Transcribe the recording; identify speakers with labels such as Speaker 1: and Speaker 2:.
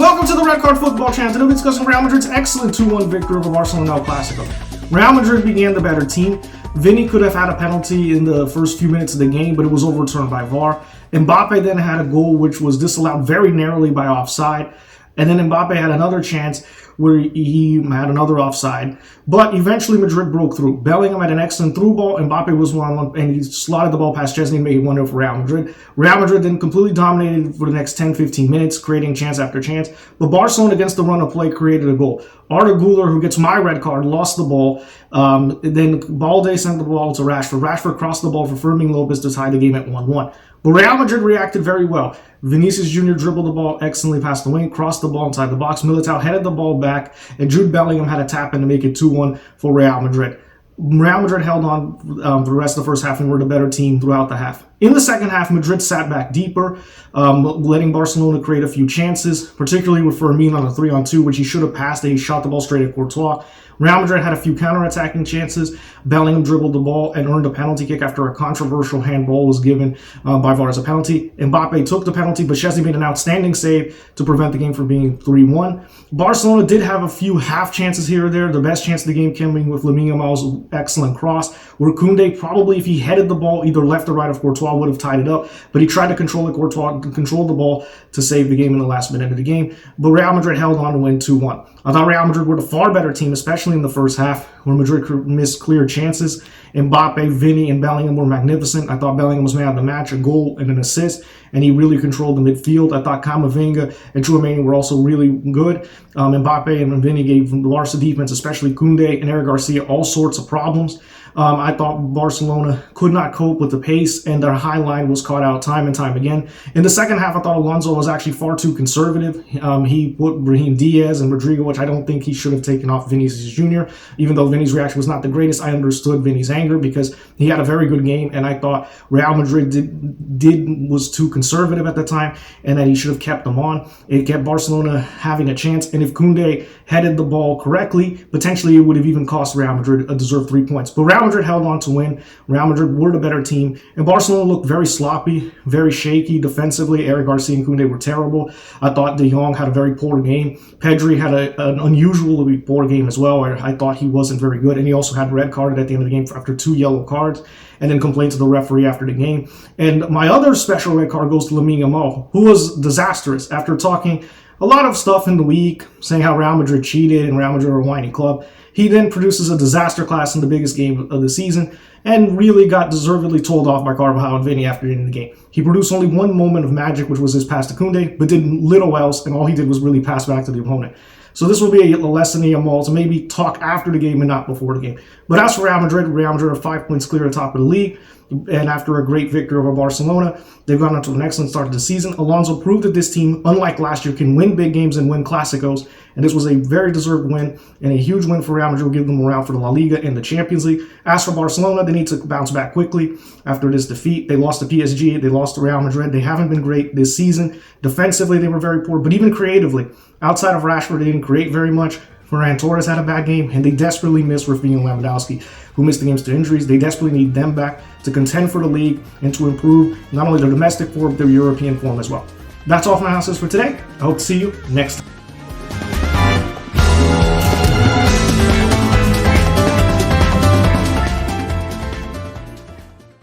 Speaker 1: Welcome to the Red Card Football Channel. Today we're discussing Real Madrid's excellent 2-1 victory over Barcelona El Clasico. Real Madrid began the better team. Vinny could have had a penalty in the first few minutes of the game, but it was overturned by VAR. Mbappe then had a goal which was disallowed very narrowly by offside. And then Mbappe had another chance where he had another offside. But eventually Madrid broke through. Bellingham had an excellent through ball. Mbappe was one, and he slotted the ball past Chesney and made it 1-0 for Real Madrid. Real Madrid then completely dominated for the next 10-15 minutes, creating chance after chance. But Barcelona, against the run of play, created a goal. Arda Güler, who gets my red card, lost the ball. Then Balde sent the ball to Rashford. Rashford crossed the ball for Fermin Lopez to tie the game at 1-1. But Real Madrid reacted very well. Vinicius Jr. dribbled the ball excellently past the wing, crossed the ball inside the box. Militao headed the ball back, and Jude Bellingham had a tap in to make it 2-1 for Real Madrid. Real Madrid held on for the rest of the first half and were the better team throughout the half. In the second half, Madrid sat back deeper, letting Barcelona create a few chances, particularly with Fermin on a 3-on-2, which he should have passed, and he shot the ball straight at Courtois. Real Madrid had a few counter-attacking chances. Bellingham dribbled the ball and earned a penalty kick after a controversial handball was given by VAR as a penalty. Mbappe took the penalty, but Chesney made an outstanding save to prevent the game from being 3-1. Barcelona did have a few half chances here or there. The best chance of the game coming with Lamine Yamal's excellent cross, where Koundé probably, if he headed the ball either left or right of Courtois, would have tied it up, but he tried to control the ball to save the game in the last minute of the game. But Real Madrid held on to win 2-1. I thought Real Madrid were the far better team, especially in the first half, where Madrid missed clear chances. Mbappe, Vinny, and Bellingham were magnificent. I thought Bellingham was man of the match, a goal and an assist, and he really controlled the midfield. I thought Camavinga and Tchouaméni were also really good. Mbappe and Vinny gave the Barca defense, especially Koundé and Eric Garcia, all sorts of problems. I thought Barcelona could not cope with the pace, and their high line was caught out time and time again. In the second half, I thought Alonso was actually far too conservative. He put Brahim Diaz and Rodrigo, which I don't think he should have taken off Vinicius Jr. Even though Vinny's reaction was not the greatest, I understood Vinny's anger because he had a very good game, and I thought Real Madrid was too conservative at the time, and that he should have kept them on. It kept Barcelona having a chance, and if Koundé headed the ball correctly, potentially it would have even cost Real Madrid a deserved 3 points. But Real Madrid held on to win. Real Madrid were the better team, and Barcelona looked very sloppy, very shaky defensively. Eric Garcia and Koundé were terrible. I thought De Jong had a very poor game. Pedri had an unusually poor game as well. I thought he wasn't very good, and he also had red carded at the end of the game after 2 yellow cards, and then complained to the referee after the game. And my other special red card goes to Lamine Yamal, who was disastrous after talking a lot of stuff in the week, saying how Real Madrid cheated and Real Madrid are a whiny club. He then produces a disaster class in the biggest game of the season and really got deservedly told off by Carvajal and Vinny after the end of the game. He produced only one moment of magic, which was his pass to Koundé, but did little else, and all he did was really pass back to the opponent. So this will be a lesson in Yamal to maybe talk after the game and not before the game. But as for Real Madrid are 5 points clear at the top of the league. And after a great victory over Barcelona, they've gone on to an excellent start to the season. Alonso proved that this team, unlike last year, can win big games and win Clásicos. And this was a very deserved win and a huge win for Real Madrid. Will give them morale for the La Liga and the Champions League. As for Barcelona, they need to bounce back quickly after this defeat. They lost to PSG. They lost to Real Madrid. They haven't been great this season. Defensively, they were very poor. But even creatively, outside of Rashford, they didn't create very much. Ferran Torres had a bad game, and they desperately miss Rafinha and Lewandowski, who missed the games to injuries. They desperately need them back to contend for the league and to improve not only their domestic form, but their European form as well. That's all from my analysis for today. I hope to see you next time.